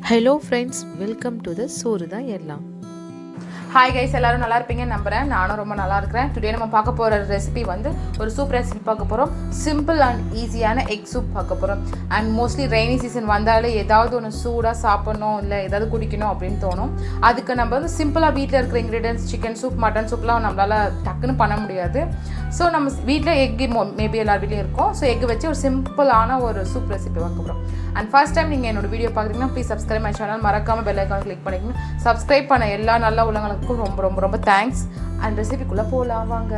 Hello friends, welcome to the Soru Yallam. Hi guys, எல்லாரும் நல்லா இருப்பீங்கன்னு நம்புறேன். நானும் ரொம்ப நல்லா இருக்கேன். டுடே நம்ம பார்க்க போற ரெசிபி வந்து ஒரு சூப் ரெசிபி பார்க்க போறோம். சிம்பிள் அண்ட் ஈஸியான எக் சூப் பார்க்க போறோம். அண்ட் மோஸ்ட்லி ரெய்னி சீசன் வந்தாலே ஏதாவது ஒன்று சூடாக சாப்பிடணும் இல்லை ஏதாவது குடிக்கணும் அப்படின்னு தோணும். அதுக்கு நம்ம வந்து சிம்பிளாக வீட்டில் இருக்கிற இன்க்ரீடியன்ஸ் சிக்கன் சூப் மட்டன் சூப்லாம் நம்மளால் டக்குன்னு பண்ண முடியாது. ஸோ நம்ம வீட்டில் எக்கு மேபி எல்லார் வீட்லையும் இருக்கும். ஸோ எக் வச்சு ஒரு சிம்பிளான ஒரு சூப் ரெசிபி பார்க்க போகிறோம். அண்ட் ஃபர்ஸ்ட் டைம் நீங்கள் என்னோட வீடியோ பார்க்குறீங்கன்னா ப்ளீஸ் சப்ஸ்கிரைப் மை சேனல், மறக்காமல் பெல் ஐக்கான் கிளிக் பண்ணிக்கணும். சப்ஸ்கிரைப் பண்ண எல்லா நல்ல உள்ளவங்களுக்கும் ரொம்ப ரொம்ப ரொம்ப தேங்க்ஸ். அண்ட் ரெசிபிக்குள்ளே போகலாம் வாங்க.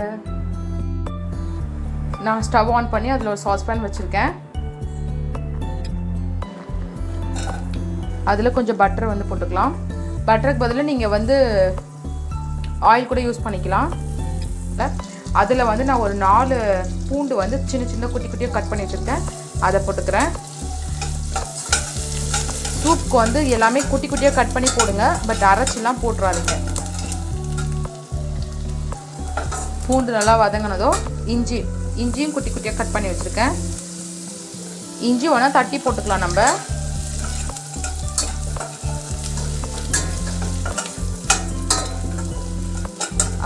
நான் ஸ்டவ் ஆன் பண்ணி அதில் ஒரு சாஸ் பேன் வச்சுருக்கேன். அதில் கொஞ்சம் பட்டர் வந்து போட்டுக்கலாம். பட்டருக்கு பதில் நீங்கள் வந்து ஆயில் கூட யூஸ் பண்ணிக்கலாம். அதில் வந்து நான் ஒரு 4 பூண்டு வந்து சின்ன சின்ன குட்டி குட்டியாக கட் பண்ணி வச்சுருக்கேன். அதை போட்டுக்கிறேன். சூப்புக்கு வந்து எல்லாமே குட்டி குட்டியாக கட் பண்ணி போடுங்க, பட் அரைச்சிலாம் போட்டுறாதீங்க. பூண்டு நல்லா வதங்கினதோ இஞ்சியும் குட்டி குட்டியாக கட் பண்ணி வச்சுருக்கேன். இஞ்சி வேணால் தட்டி போட்டுக்கலாம். நம்ம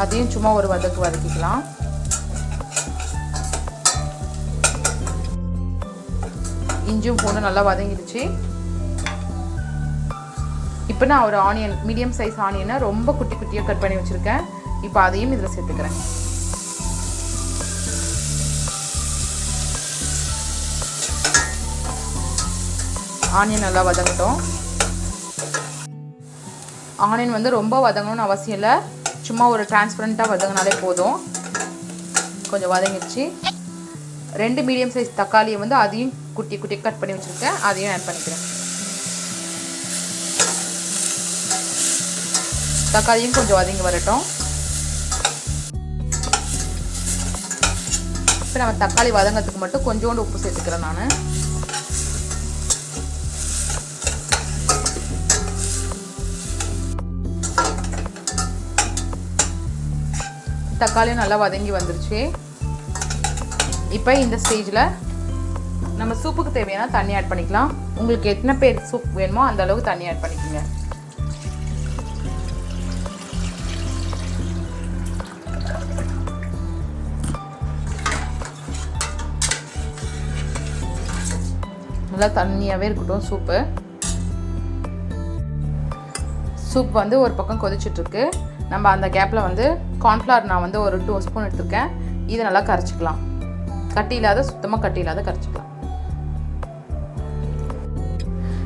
அதையும் சும்மா ஒரு வதக்கிக்கலாம். இஞ்சியும் பூண்டு நல்லா வதங்கிடுச்சு. இப்போ நான் ஒரு ஆனியன், மீடியம் சைஸ் ஆனியனை ரொம்ப குட்டி குட்டியாக கட் பண்ணி வச்சுருக்கேன். இப்போ அதையும் இதில் சேர்த்துக்கிறேன். ஆனியன் நல்லா வதங்கட்டும். ஆனியன் வந்து ரொம்ப வதங்கணும்னு அவசியம் இல்லை, சும்மா ஒரு டிரான்ஸ்பரண்ட்டாக வதங்கினாலே போதும். கொஞ்சம் வதங்கிடுச்சு. 2 மீடியம் சைஸ் தக்காளியை வந்து அதையும் குட்டி குட்டி கட் பண்ணி வச்சுருக்கேன். அதையும் ஆட் பண்ணிக்கிறேன். தக்காளியும் கொஞ்சம் வதங்கி வரட்டும். இப்போ நம்ம தக்காளி வதங்கிறதுக்கு மட்டும் கொஞ்சோண்டு உப்பு சேர்த்துக்கிறேன். நான் தக்காளியும் நல்லா வதங்கி வந்துருச்சு. இப்போ இந்த ஸ்டேஜில் நம்ம சூப்புக்கு தேவையான தண்ணி ஆட் பண்ணிக்கலாம். உங்களுக்கு எத்தனை பேர் சூப் வேணுமோ அந்த அளவுக்கு தண்ணி ஆட் பண்ணிக்கோங்க. நல்லா தண்ணியாகவே இருக்கட்டும் சூப்பு. சூப் வந்து ஒரு பக்கம் கொதிச்சுட்ருக்கு. நம்ம அந்த கேப்பில் வந்து கார்ன்ஃப்ளவர் நான் வந்து ஒரு 2 ஸ்பூன் எடுத்துருக்கேன். இதை நல்லா கரைச்சிக்கலாம். சுத்தமாக கட்டி இல்லாத கரைச்சிக்கலாம்.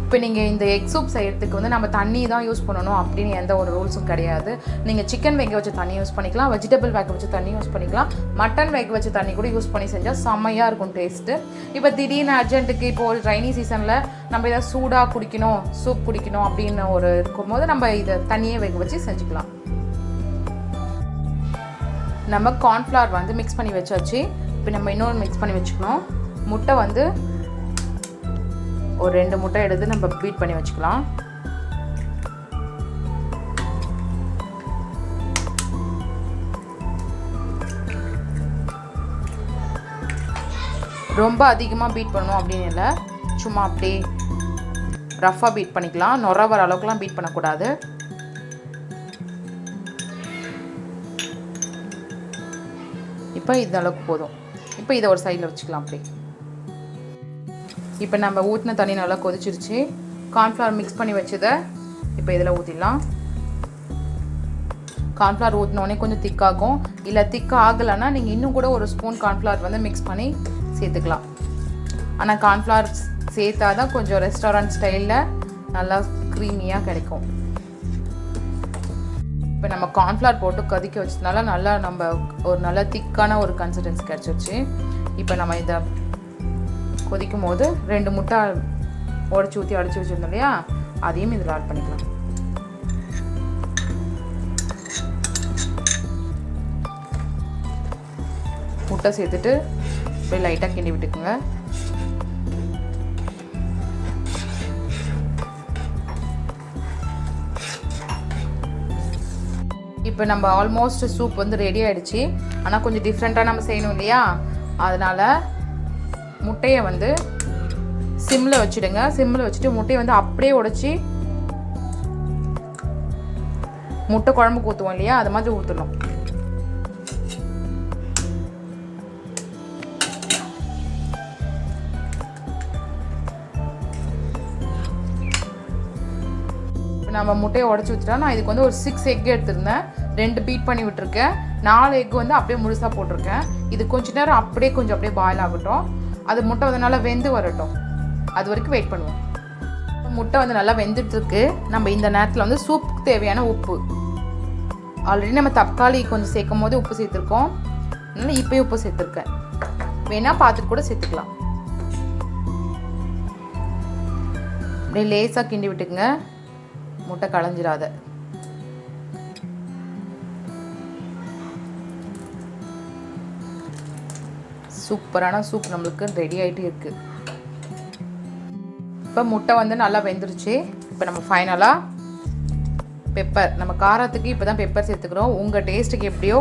இப்போ நீங்கள் இந்த எக் சூப் செய்கிறதுக்கு வந்து நம்ம தண்ணி தான் யூஸ் பண்ணணும் அப்படின்னு எந்த ஒரு ரூல்ஸும் கிடையாது. நீங்கள் சிக்கன் வேக வச்ச தண்ணி யூஸ் பண்ணிக்கலாம், வெஜிடபிள் வேக வச்ச தண்ணி யூஸ் பண்ணிக்கலாம், மட்டன் வேக வச்ச தண்ணி கூட யூஸ் பண்ணி செஞ்சால் செம்மையாக இருக்கும் டேஸ்ட்டு. இப்போ திடீர்னு அர்ஜென்ட்டுக்கு இப்போது ரெய்னி சீசனில் நம்ம எதாவது சூடாக குடிக்கணும், சூப் குடிக்கணும் அப்படின்னு ஒரு இருக்கும்போது நம்ம இதை தண்ணியே வேக வச்சு செஞ்சுக்கலாம். நம்ம கார்ன்ஃப்ளவர் வந்து மிக்ஸ் பண்ணி வச்சாச்சு. இப்போ நம்ம இன்னொன்று மிக்ஸ் பண்ணி வச்சுக்கணும். முட்டை வந்து ஒரு 2 முட்டை எடுத்து நம்ம பீட் பண்ணி வச்சுக்கலாம். ரொம்ப அதிகமாக பீட் பண்ணணும் அப்படின்னு இல்லை, சும்மா அப்படியே ரஃப்பாக பீட் பண்ணிக்கலாம். நுர வர அளவுக்குலாம் பீட் பண்ணக்கூடாது. இப்போ இந்த அளவுக்கு போதும். இப்போ இதை ஒரு சைடில் வச்சுக்கலாம். அப்படி இப்போ நம்ம ஊற்றின தண்ணி நல்லா கொதிச்சிருச்சு. கார்ன்ஃப்ளவர் மிக்ஸ் பண்ணி வச்சதை இப்போ இதில் ஊற்றிடலாம். கார்ன்ஃப்ளவர் ஊற்றினோடனே கொஞ்சம் திக்காகும். இல்லை திக்காக ஆகலைன்னா நீங்கள் இன்னும் கூட ஒரு ஸ்பூன் கார்ன்ஃப்ளவர் வந்து மிக்ஸ் பண்ணி சேர்த்துக்கலாம். ஆனால் கார்ன்ஃப்ளவர் சேர்த்தா தான் கொஞ்சம் ரெஸ்டாரண்ட் ஸ்டைலில் நல்லா க்ரீமியாக கிடைக்கும். இப்போ நம்ம கார்ன்ஃப்ளவர் போட்டு கொதிக்க வச்சதுனால நல்லா நம்ம ஒரு நல்ல திக்கான ஒரு கன்சிஸ்டன்சி கிடச்சிருச்சு. இப்போ நம்ம இதை கொதிக்கும் போது 2 முட்டை உடச்சி ஊற்றி அடிச்சு வச்சுருந்தோம் இல்லையா, அதையும் இதில் ஆட் பண்ணிக்கலாம். முட்டை சேர்த்துட்டு அப்படியே லைட்டாக கிண்டி விட்டுக்குங்க. இப்போ நம்ம ஆல்மோஸ்ட் சூப் வந்து ரெடி ஆகிடுச்சு. ஆனால் கொஞ்சம் டிஃப்ரெண்ட்டாக நம்ம செய்யணும் இல்லையா, அதனால் முட்டையை வந்து சிம்மில் வச்சுடுங்க. சிம்மில் வச்சுட்டு முட்டையை வந்து அப்படியே உடச்சி முட்டை குழம்புக்கு ஊற்றுவோம் இல்லையா, அது மாதிரி ஊற்றணும். நம்ம முட்டையை உடச்சி வச்சுட்டா, நான் இதுக்கு வந்து ஒரு 6 எக் எடுத்திருந்தேன், 2 பீட் பண்ணி விட்டுருக்கேன், 4 எக் வந்து அப்படியே முழுசாக போட்டிருக்கேன். இது கொஞ்ச நேரம் அப்படியே பாயில் ஆகட்டும். அது முட்டை வந்து நல்லா வெந்து வரட்டும், அது வரைக்கும் வெயிட் பண்ணுவோம். முட்டை வந்து நல்லா வெந்துட்டுருக்கு. நம்ம இந்த நேரத்தில் வந்து சூப்புக்கு தேவையான உப்பு, ஆல்ரெடி நம்ம தக்காளி கொஞ்சம் சேர்க்கும் போது உப்பு சேர்த்துருக்கோம், அதனால் இப்போயும் உப்பு சேர்த்துருக்கேன், வேணால் பார்த்துட்டு கூட சேர்த்துக்கலாம். அப்படியே லேசாக கிண்டி விட்டுக்குங்க, முட்டை களைஞ்சிடாத. சூப்பரான சூப் நம்மளுக்கு ரெடி ஆகிட்டு இருக்குது. இப்போ முட்டை வந்து நல்லா வெந்துருச்சு. இப்போ நம்ம ஃபைனலாக பெப்பர், நம்ம காரத்துக்கு இப்போ தான் பெப்பர் சேர்த்துக்கிறோம், உங்கள் டேஸ்ட்டுக்கு எப்படியோ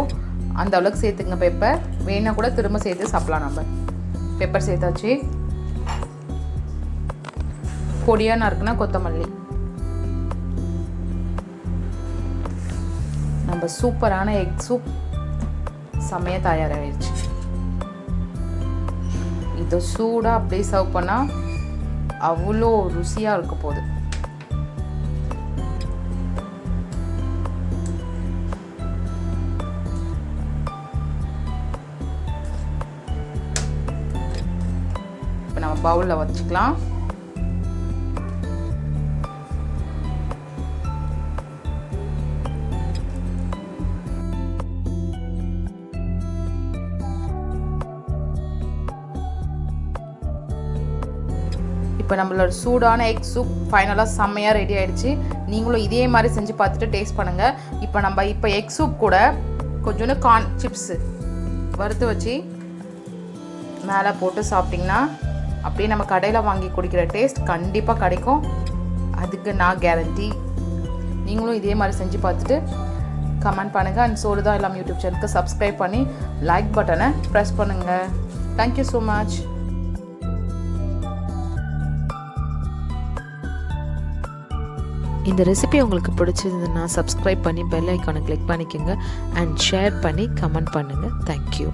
அந்த அளவுக்கு சேர்த்துக்குங்க. பெப்பர் வேணா கூட திரும்ப சேர்த்து சாப்பிட்லாம். நம்ம பெப்பர் சேர்த்தாச்சு. பொடியாக நறுக்குனா கொத்தமல்லி. நம்ம சூப்பரான எக் சூப் செம்மையாக தயாராகிடுச்சு. இதை சூடாக அப்படியே சர்வ் பண்ணால் அவ்வளோ ருசியாக இருக்க போகுது. இப்போ நம்ம பவுலில் வச்சுக்கலாம். இப்போ நம்மளோட சூடான எக் சூப் ஃபைனலாக செம்மையாக ரெடி ஆகிடுச்சு. நீங்களும் இதே மாதிரி செஞ்சு பார்த்துட்டு டேஸ்ட் பண்ணுங்கள். இப்போ எக் சூப் கூட கொஞ்சோண்டு கார்ன் சிப்ஸு வறுத்து வச்சு மேலே போட்டு சாப்பிட்டிங்கன்னா அப்படியே நம்ம கடையில் வாங்கி குடிக்கிற டேஸ்ட் கண்டிப்பாக கிடைக்கும், அதுக்கு நான் கேரண்டி. நீங்களும் இதே மாதிரி செஞ்சு பார்த்துட்டு கமெண்ட் பண்ணுங்கள். அண்ட் சோறு தான் எல்லாம் யூடியூப் சேனலுக்கு சப்ஸ்கிரைப் பண்ணி லைக் பட்டனை ப்ரெஸ் பண்ணுங்கள். Thank you so much. இந்த ரெசிபி உங்களுக்கு பிடிச்சிருந்ததுன்னா சப்ஸ்கிரைப் பண்ணி பெல் ஐக்கானை கிளிக் பண்ணிக்கோங்க அண்ட் ஷேர் பண்ணி கமெண்ட் பண்ணுங்கள். தேங்க்யூ.